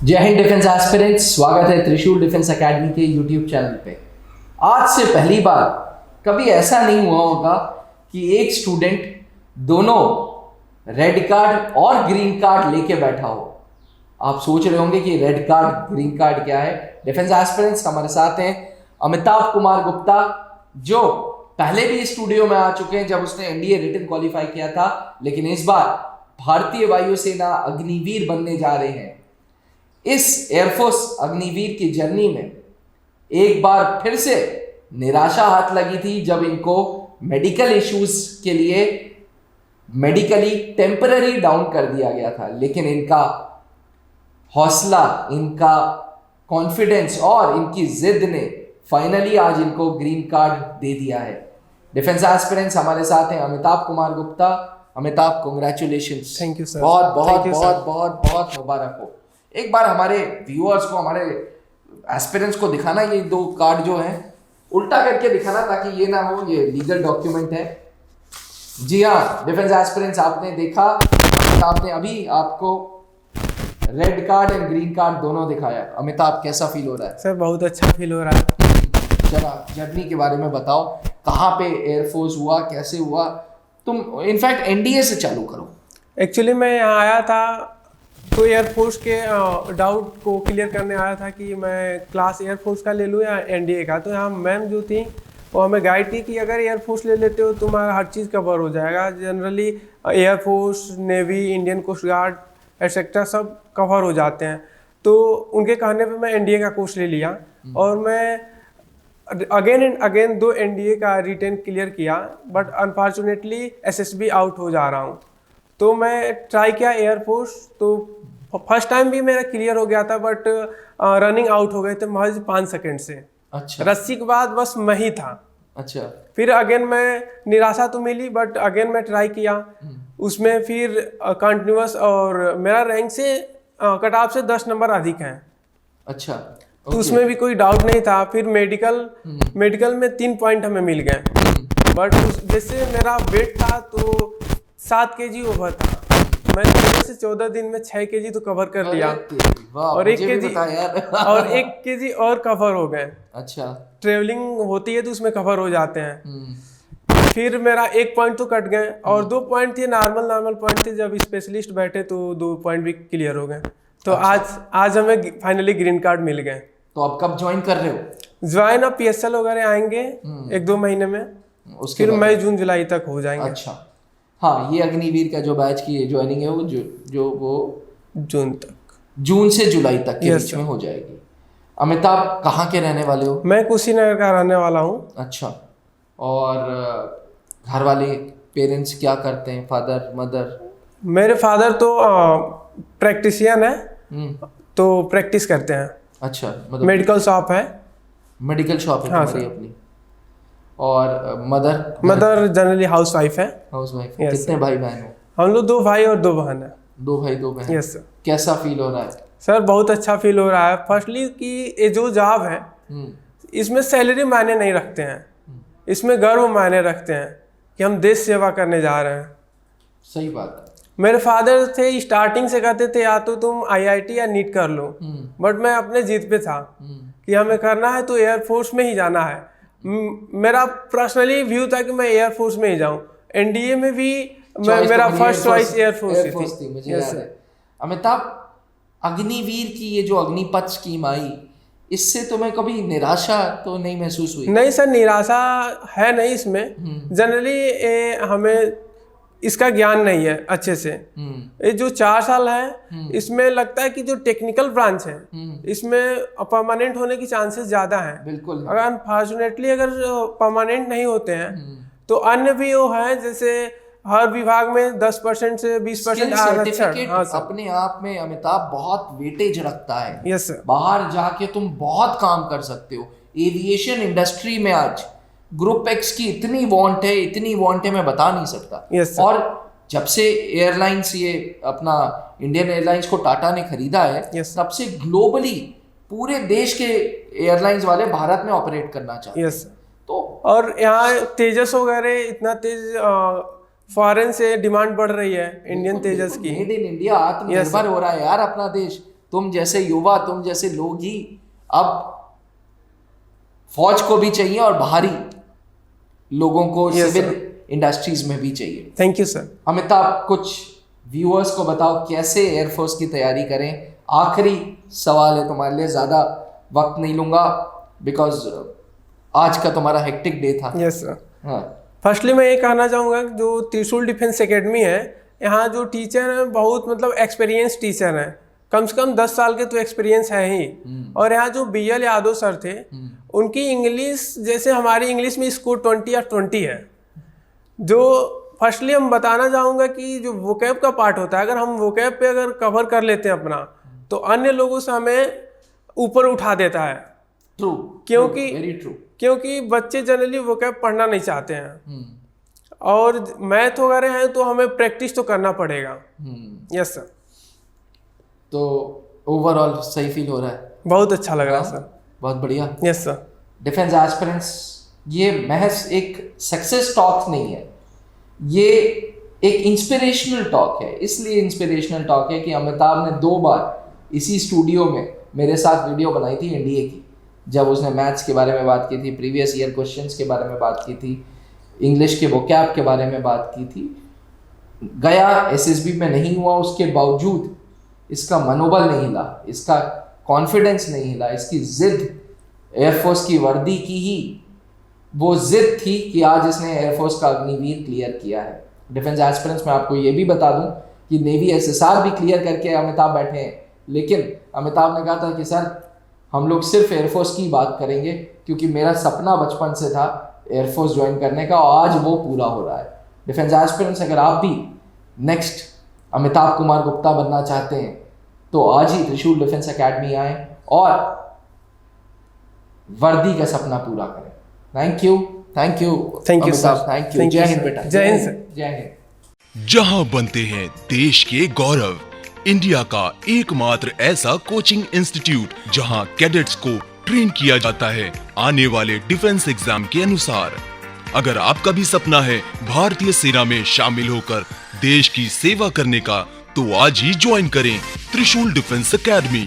जय Hind defence aspirants, स्वागत है त्रिशूल डिफेंस एकेडमी के यूट्यूब चैनल पे। आज से पहली बार कभी ऐसा नहीं हुआ होगा कि एक स्टूडेंट दोनों रेड कार्ड और ग्रीन कार्ड लेके बैठा हो। आप सोच रहे होंगे कि रेड कार्ड ग्रीन कार्ड क्या है। डिफेंस एस्पिरेंट्स हमारे साथ हैं अमिताभ कुमार गुप्ता, जो पहले भी स्टूडियो में आ चुके हैं जब उसने एनडीए रिटन क्वालिफाई किया था, लेकिन इस बार भारतीय वायुसेना अग्निवीर बनने जा रहे हैं। इस एयरफोर्स अग्निवीर की जर्नी में एक बार फिर से निराशा हाथ लगी थी जब इनको मेडिकल इश्यूज के लिए मेडिकली टेम्पररी डाउन कर दिया गया था, लेकिन इनका हौसला, इनका कॉन्फिडेंस और इनकी जिद ने फाइनली आज इनको ग्रीन कार्ड दे दिया है। डिफेंस एस्पिरेंट्स हमारे साथ हैं Amitabh Kumar Gupta. Amitabh, congratulations. Thank you sir. बहुत बहुत बहुत बहुत बहुत मुबारक हो। एक बार हमारे व्यूअर्स को, हमारे एस्पिरेंट्स को दिखाना ये दो कार्ड जो हैं, उल्टा करके दिखाना ताकि ये ना हो ये लीगल डॉक्यूमेंट है। जी हाँ डिफेंस एस्पिरेंट्स, आपने देखा, आपने अभी आपको red card and green card दोनों दिखाया। अमिताभ, कैसा फील हो रहा है? सर बहुत अच्छा फील हो रहा है। जरा जर्नी के बारे में बताओ, कहाँ पे एयरफोर्स हुआ, कैसे हुआ? तुम इनफैक्ट एनडीए से चालू करो। एक्चुअली मैं यहाँ आया था तो एयरफोर्स के डाउट को क्लियर करने आया था कि मैं क्लास एयरफोर्स का ले लूँ या एनडीए का। तो यहाँ मैम जो थी वो हमें गाइड की कि अगर एयरफोर्स ले लेते हो तुम्हारा हर चीज़ कवर हो जाएगा। Generally air force, navy, Indian coast guard etcetera सब कवर हो जाते हैं। तो उनके कहने पे मैं एनडीए का कोर्स ले लिया और मैं अगेन एंड अगेन 2 एनडीए का रिटेन क्लियर किया, बट अनफॉर्चुनेटली एसएसबी आउट हो जा रहा हूँ। तो मैं ट्राई किया एयरफोर्स, तो फर्स्ट टाइम भी मेरा क्लियर हो गया था, बट रनिंग आउट हो गए थे महज 5 सेकंड से। अच्छा। रस्सी के बाद बस मैं ही था। अच्छा। फिर अगेन मैं निराशा तो मिली, बट अगेन मैं ट्राई किया उसमें, फिर कंटिन्यूअस, और मेरा रैंक से कट ऑफ से 10 नंबर अधिक हैं। अच्छा। तो उसमें भी कोई डाउट नहीं था। फिर मेडिकल में 3 पॉइंट हमें मिल गए, बट जैसे मेरा वेट था तो 7 केजी ओवर था। मैं 13 से 14 दिन में 6 केजी तो कवर कर लिया और 1 केजी और कवर हो गए। अच्छा। ट्रेवलिंग होती है तो उसमें कवर हो जाते हैं। फिर मेरा 1 पॉइंट तो कट गए और 2 पॉइंट थे नॉर्मल पॉइंट थे। जब स्पेशलिस्ट बैठे तो 2 पॉइंट भी क्लियर हो गए। तो अच्छा। आज हमें फाइनली ग्रीन कार्ड मिल गए। तो आप कब ज्वाइन कर रहे हो? ज्वाइन अब पीएसएल वगैरह आएंगे 1-2 महीने में, उसके फिर मई जून जुलाई तक हो जाएंगे। अच्छा। हाँ, ये अग्निवीर का जो बैच की ज्वाइनिंग है वो जून से जुलाई तक के बीच में हो जाएगी। अमिताभ, कहाँ के रहने वाले हो? मैं कुशीनगर का रहने वाला हूँ। अच्छा। और घर वाले पेरेंट्स क्या करते हैं, फादर मदर? मेरे फादर तो प्रैक्टिशियन है, तो प्रैक्टिस करते हैं। अच्छा, मतलब मेडिकल शॉप है। मेडिकल शॉप है तुम्हारी अपनी? और मदर जनरली हाउस वाइफ है। हाउसवाइफ। कितने भाई बहन हो? हम लोग 2 भाई और 2 बहन है। 2 भाई 2 बहन। Yes sir. कैसा फील हो रहा है? सर बहुत अच्छा फील हो रहा है। फर्स्टली कि ये जो जॉब है इसमें सैलरी मायने नहीं रखते हैं, इसमें गर्व मायने रखते हैं कि हम देश सेवा करने जा रहे हैं। सही बात है। मेरे फादर थे स्टार्टिंग से कहते थे या तो तुम आईआईटी या नीट कर लो, बट मैं अपने जिद पे था कि हमें करना है तो एयरफोर्स में ही जाना है। मेरा पर्सनली व्यू था कि मैं एयरफोर्स में ही जाऊं। एनडीए में भी मेरा फर्स्ट चॉइस एयरफोर्स थी। मुझे याद है। अमिताभ, अग्निवीर की ये जो अग्निपथ स्कीम आई, इससे तुम्हें कभी निराशा तो नहीं महसूस हुई? नहीं सर, निराशा है नहीं इसमें। जनरली हमें इसका ज्ञान नहीं है अच्छे से। ये जो 4 साल है इसमें लगता है कि जो टेक्निकल ब्रांच है इसमें परमानेंट होने की चांसेस ज्यादा हैं। बिल्कुल। अगर अनफॉर्चुनेटली अगर परमानेंट नहीं होते हैं तो अन्य भी वो है, जैसे हर विभाग में 10% से 20% आरक्षण। हाँ सर। अपने आप में अमिताभ बहुत वेटेज रखता है। Yes sir. बाहर जाके तुम बहुत काम कर सकते हो। एविएशन इंडस्ट्री में आज ग्रुप एक्स की इतनी वांट है मैं बता नहीं सकता। yes, और जब से एयरलाइंस, ये अपना इंडियन एयरलाइंस को टाटा ने खरीदा है, yes, तब से ग्लोबली पूरे देश के एयरलाइंस वाले भारत में ऑपरेट करना चाहते हैं। yes, तो और यहाँ तेजस वगैरह इतना तेज फॉरेन से डिमांड बढ़ रही है इंडियन तेजस की। मेड इन इंडिया, आत्मनिर्भर हो रहा है यार अपना देश। तुम जैसे युवा, तुम जैसे लोग ही अब फौज को भी चाहिए और बाहरी लोगों को Yes, सिविल इंडस्ट्रीज में भी चाहिए। Thank you sir. अमिताभ, कुछ व्यूअर्स को बताओ कैसे एयरफोर्स की तैयारी करें। आखिरी सवाल है तुम्हारे लिए, ज़्यादा वक्त नहीं लूंगा बिकॉज आज का तुम्हारा हेक्टिक डे था। Yes sir. हाँ, फर्स्टली मैं ये कहना चाहूँगा जो त्रिशूल डिफेंस एकेडमी है, यहाँ जो टीचर हैं बहुत मतलब एक्सपीरियंस टीचर हैं, कम से कम 10 साल के तो एक्सपीरियंस है ही। और यहाँ जो BL यादव सर थे, उनकी इंग्लिश जैसे हमारी इंग्लिश में स्कोर 20 या 20 है। जो फर्स्टली हम बताना चाहूँगा कि जो वोकैब का पार्ट होता है, अगर हम वोकैब पे अगर कवर कर लेते हैं अपना, तो अन्य लोगों से हमें ऊपर उठा देता है। ट्रू, क्योंकि वेरी ट्रू। क्योंकि बच्चे जनरली वोकैब पढ़ना नहीं चाहते हैं, और मैथ वगैरह है तो हमें प्रैक्टिस तो करना पड़ेगा। Yes sir. तो ओवरऑल सही फील हो रहा है? बहुत अच्छा लग रहा है सर। बहुत बढ़िया। Yes sir. डिफेंस एस्पिरेंट्स, ये महज एक सक्सेस टॉक नहीं है, ये एक इंस्पिरेशनल टॉक है। इसलिए इंस्पिरेशनल टॉक है कि अमिताभ ने 2 बार इसी स्टूडियो में मेरे साथ वीडियो बनाई थी NDA की, जब उसने मैथ्स के बारे में बात की थी, प्रीवियस ईयर क्वेश्चंस के बारे में बात की थी, इंग्लिश के वोकैब के बारे में बात की थी। गया SSB में नहीं हुआ, उसके बावजूद इसका मनोबल नहीं हिला, इसका कॉन्फिडेंस नहीं हिला, इसकी जिद एयरफोर्स की वर्दी की ही वो जिद थी कि आज इसने एयरफोर्स का अग्निवीर क्लियर किया है। डिफेंस एस्पिरेंट्स, मैं आपको ये भी बता दूं कि नेवी SSR भी क्लियर करके अमिताभ बैठे हैं, लेकिन अमिताभ ने कहा था कि सर हम लोग सिर्फ एयरफोर्स की बात करेंगे, क्योंकि मेरा सपना बचपन से था एयरफोर्स ज्वाइन करने का, और आज वो पूरा हो रहा है। डिफेंस एस्पिरेंट्स, अगर आप भी नेक्स्ट अमिताभ कुमार गुप्ता बनना चाहते हैं तो आज ही त्रिशूल डिफेंस एकेडमी आए और वर्दी का सपना पूरा करें। Thank you, thank you, thank you sir. Thank you. जय हिंद बेटा। जय हिंद सर। जय हिंद। जहां बनते हैं देश के गौरव, इंडिया का एकमात्र ऐसा कोचिंग इंस्टीट्यूट जहां कैडेट्स को ट्रेन किया जाता है आने वाले डिफेंस एग्जाम के अनुसार। अगर आपका भी सपना है भारतीय सेना में शामिल होकर देश की सेवा करने का, तो आज ही ज्वाइन करें त्रिशूल डिफेंस एकेडमी।